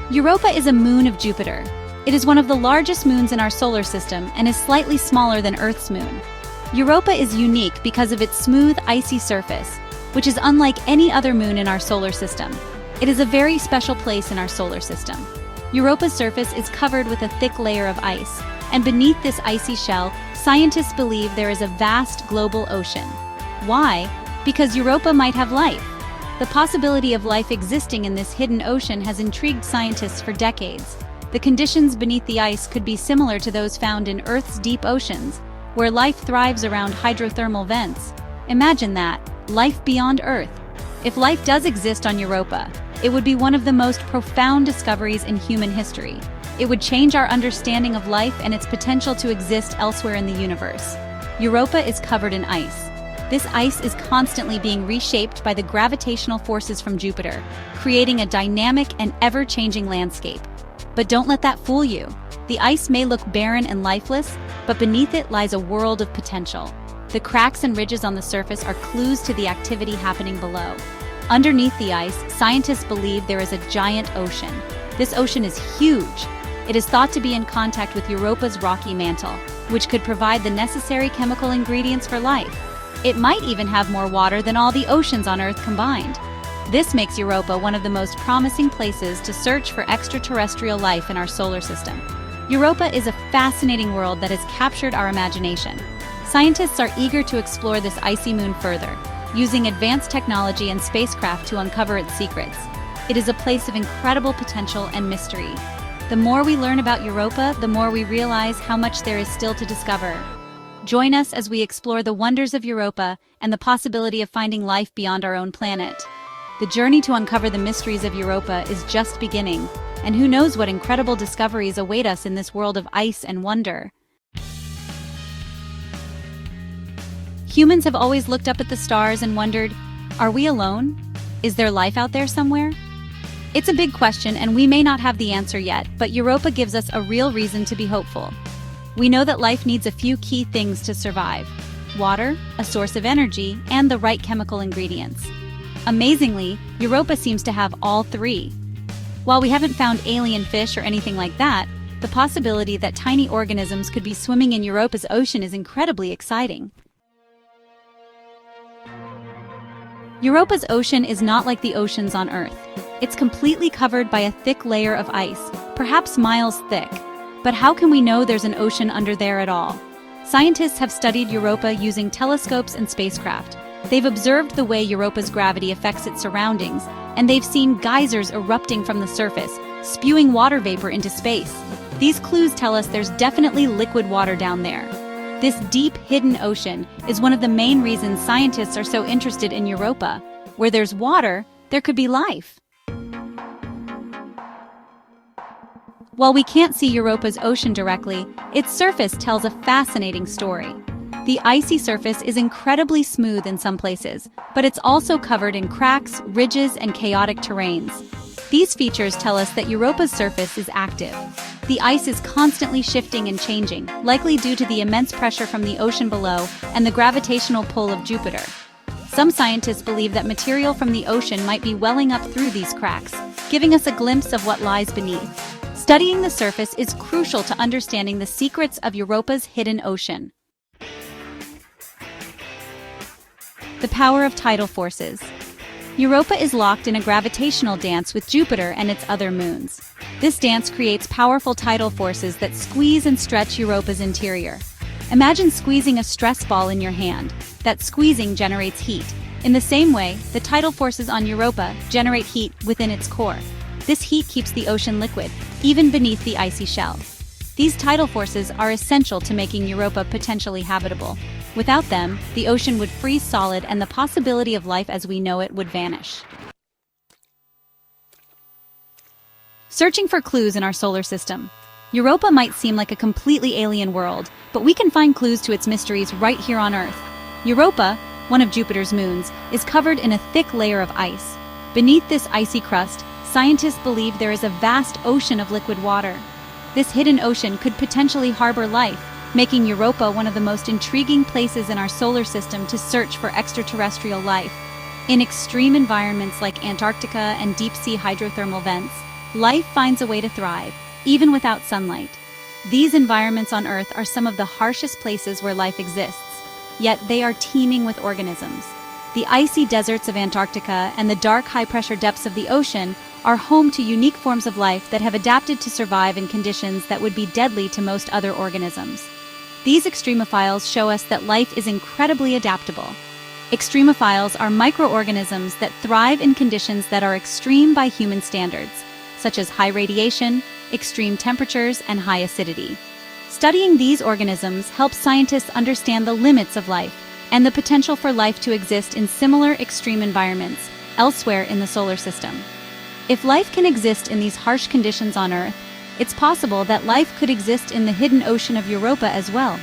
Europa is a moon of Jupiter. It is one of the largest moons in our solar system and is slightly smaller than Earth's moon. Europa is unique because of its smooth, icy surface, which is unlike any other moon in our solar system. It is a very special place in our solar system. Europa's surface is covered with a thick layer of ice, and beneath this icy shell, scientists believe there is a vast global ocean. Why? Because Europa might have life. The possibility of life existing in this hidden ocean has intrigued scientists for decades. The conditions beneath the ice could be similar to those found in Earth's deep oceans, where life thrives around hydrothermal vents. Imagine that, life beyond Earth. If life does exist on Europa, it would be one of the most profound discoveries in human history. It would change our understanding of life and its potential to exist elsewhere in the universe. Europa is covered in ice. This ice is constantly being reshaped by the gravitational forces from Jupiter, creating a dynamic and ever-changing landscape. But don't let that fool you. The ice may look barren and lifeless, but beneath it lies a world of potential. The cracks and ridges on the surface are clues to the activity happening below. Underneath the ice, scientists believe there is a giant ocean. This ocean is huge. It is thought to be in contact with Europa's rocky mantle, which could provide the necessary chemical ingredients for life. It might even have more water than all the oceans on Earth combined. This makes Europa one of the most promising places to search for extraterrestrial life in our solar system. Europa is a fascinating world that has captured our imagination. Scientists are eager to explore this icy moon further, using advanced technology and spacecraft to uncover its secrets. It is a place of incredible potential and mystery. The more we learn about Europa, the more we realize how much there is still to discover. Join us as we explore the wonders of Europa and the possibility of finding life beyond our own planet. The journey to uncover the mysteries of Europa is just beginning, and who knows what incredible discoveries await us in this world of ice and wonder. Humans have always looked up at the stars and wondered, are we alone? Is there life out there somewhere? It's a big question, and we may not have the answer yet, but Europa gives us a real reason to be hopeful. We know that life needs a few key things to survive: water, a source of energy, and the right chemical ingredients. Amazingly, Europa seems to have all three. While we haven't found alien fish or anything like that, the possibility that tiny organisms could be swimming in Europa's ocean is incredibly exciting. Europa's ocean is not like the oceans on Earth. It's completely covered by a thick layer of ice, perhaps miles thick. But how can we know there's an ocean under there at all? Scientists have studied Europa using telescopes and spacecraft. They've observed the way Europa's gravity affects its surroundings, and they've seen geysers erupting from the surface, spewing water vapor into space. These clues tell us there's definitely liquid water down there. This deep, hidden ocean is one of the main reasons scientists are so interested in Europa. Where there's water, there could be life. While we can't see Europa's ocean directly, its surface tells a fascinating story. The icy surface is incredibly smooth in some places, but it's also covered in cracks, ridges, and chaotic terrains. These features tell us that Europa's surface is active. The ice is constantly shifting and changing, likely due to the immense pressure from the ocean below and the gravitational pull of Jupiter. Some scientists believe that material from the ocean might be welling up through these cracks, giving us a glimpse of what lies beneath. Studying the surface is crucial to understanding the secrets of Europa's hidden ocean. The power of tidal forces. Europa is locked in a gravitational dance with Jupiter and its other moons. This dance creates powerful tidal forces that squeeze and stretch Europa's interior. Imagine squeezing a stress ball in your hand. That squeezing generates heat. In the same way, the tidal forces on Europa generate heat within its core. This heat keeps the ocean liquid, even beneath the icy shell. These tidal forces are essential to making Europa potentially habitable. Without them, the ocean would freeze solid and the possibility of life as we know it would vanish. Searching for clues in our solar system. Europa might seem like a completely alien world, but we can find clues to its mysteries right here on Earth. Europa, one of Jupiter's moons, is covered in a thick layer of ice. Beneath this icy crust, scientists believe there is a vast ocean of liquid water. This hidden ocean could potentially harbor life, making Europa one of the most intriguing places in our solar system to search for extraterrestrial life. In extreme environments like Antarctica and deep-sea hydrothermal vents, life finds a way to thrive, even without sunlight. These environments on Earth are some of the harshest places where life exists, yet they are teeming with organisms. The icy deserts of Antarctica and the dark high-pressure depths of the ocean are home to unique forms of life that have adapted to survive in conditions that would be deadly to most other organisms. These extremophiles show us that life is incredibly adaptable. Extremophiles are microorganisms that thrive in conditions that are extreme by human standards, such as high radiation, extreme temperatures, and high acidity. Studying these organisms helps scientists understand the limits of life and the potential for life to exist in similar extreme environments elsewhere in the solar system. If life can exist in these harsh conditions on Earth, it's possible that life could exist in the hidden ocean of Europa as well.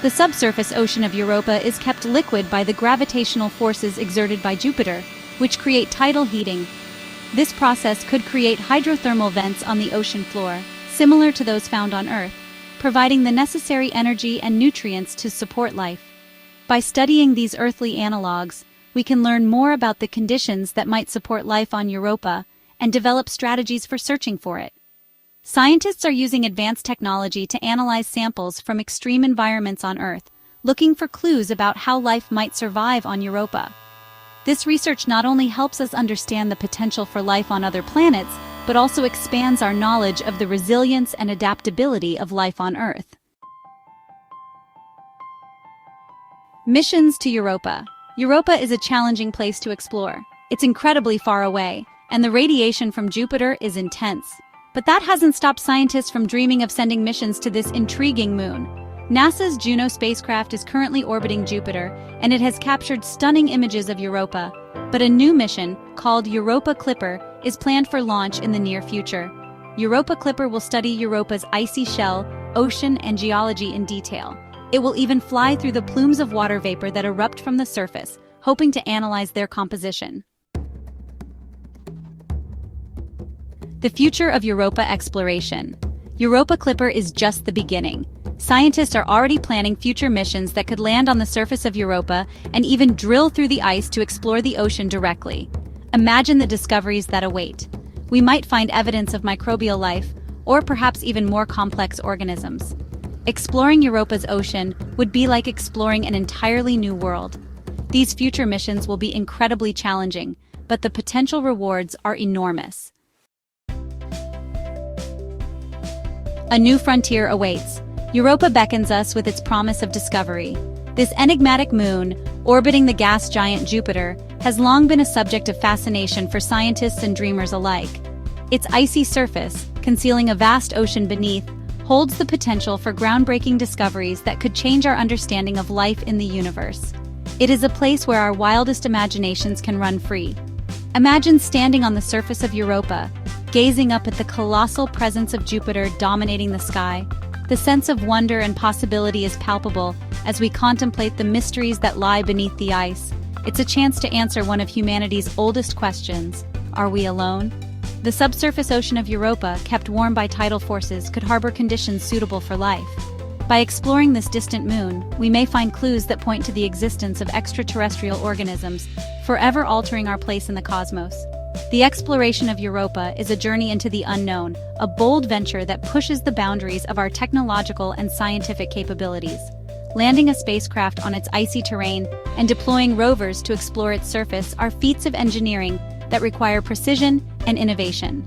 The subsurface ocean of Europa is kept liquid by the gravitational forces exerted by Jupiter, which create tidal heating. This process could create hydrothermal vents on the ocean floor, similar to those found on Earth, providing the necessary energy and nutrients to support life. By studying these earthly analogs, we can learn more about the conditions that might support life on Europa and develop strategies for searching for it. Scientists are using advanced technology to analyze samples from extreme environments on Earth, looking for clues about how life might survive on Europa. This research not only helps us understand the potential for life on other planets, but also expands our knowledge of the resilience and adaptability of life on Earth. Missions to Europa. Europa is a challenging place to explore. It's incredibly far away, and the radiation from Jupiter is intense. But that hasn't stopped scientists from dreaming of sending missions to this intriguing moon. NASA's Juno spacecraft is currently orbiting Jupiter, and it has captured stunning images of Europa. But a new mission, called Europa Clipper, is planned for launch in the near future. Europa Clipper will study Europa's icy shell, ocean, and geology in detail. It will even fly through the plumes of water vapor that erupt from the surface, hoping to analyze their composition. The future of Europa exploration. Europa Clipper is just the beginning. Scientists are already planning future missions that could land on the surface of Europa and even drill through the ice to explore the ocean directly. Imagine the discoveries that await. We might find evidence of microbial life, or perhaps even more complex organisms. Exploring Europa's ocean would be like exploring an entirely new world. These future missions will be incredibly challenging, but the potential rewards are enormous. A new frontier awaits. Europa beckons us with its promise of discovery. This enigmatic moon, orbiting the gas giant Jupiter, has long been a subject of fascination for scientists and dreamers alike. Its icy surface, concealing a vast ocean beneath, holds the potential for groundbreaking discoveries that could change our understanding of life in the universe. It is a place where our wildest imaginations can run free. Imagine standing on the surface of Europa, gazing up at the colossal presence of Jupiter dominating the sky. The sense of wonder and possibility is palpable as we contemplate the mysteries that lie beneath the ice. It's a chance to answer one of humanity's oldest questions: are we alone? The subsurface ocean of Europa, kept warm by tidal forces, could harbor conditions suitable for life. By exploring this distant moon, we may find clues that point to the existence of extraterrestrial organisms, forever altering our place in the cosmos. The exploration of Europa is a journey into the unknown, a bold venture that pushes the boundaries of our technological and scientific capabilities. Landing a spacecraft on its icy terrain and deploying rovers to explore its surface are feats of engineering that require precision and innovation.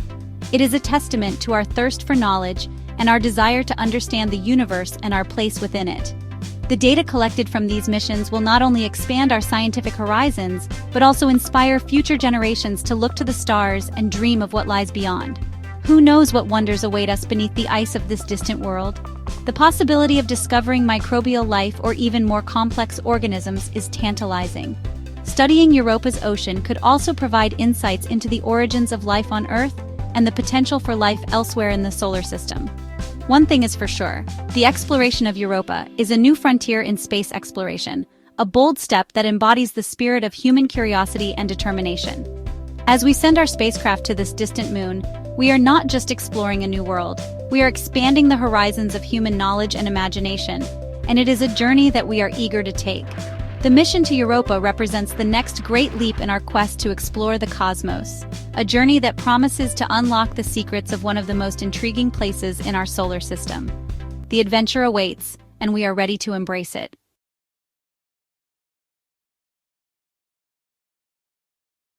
It is a testament to our thirst for knowledge and our desire to understand the universe and our place within it. The data collected from these missions will not only expand our scientific horizons, but also inspire future generations to look to the stars and dream of what lies beyond. Who knows what wonders await us beneath the ice of this distant world? The possibility of discovering microbial life or even more complex organisms is tantalizing. Studying Europa's ocean could also provide insights into the origins of life on Earth and the potential for life elsewhere in the solar system. One thing is for sure, the exploration of Europa is a new frontier in space exploration, a bold step that embodies the spirit of human curiosity and determination. As we send our spacecraft to this distant moon, we are not just exploring a new world, we are expanding the horizons of human knowledge and imagination, and it is a journey that we are eager to take. The mission to Europa represents the next great leap in our quest to explore the cosmos, a journey that promises to unlock the secrets of one of the most intriguing places in our solar system. The adventure awaits, and we are ready to embrace it.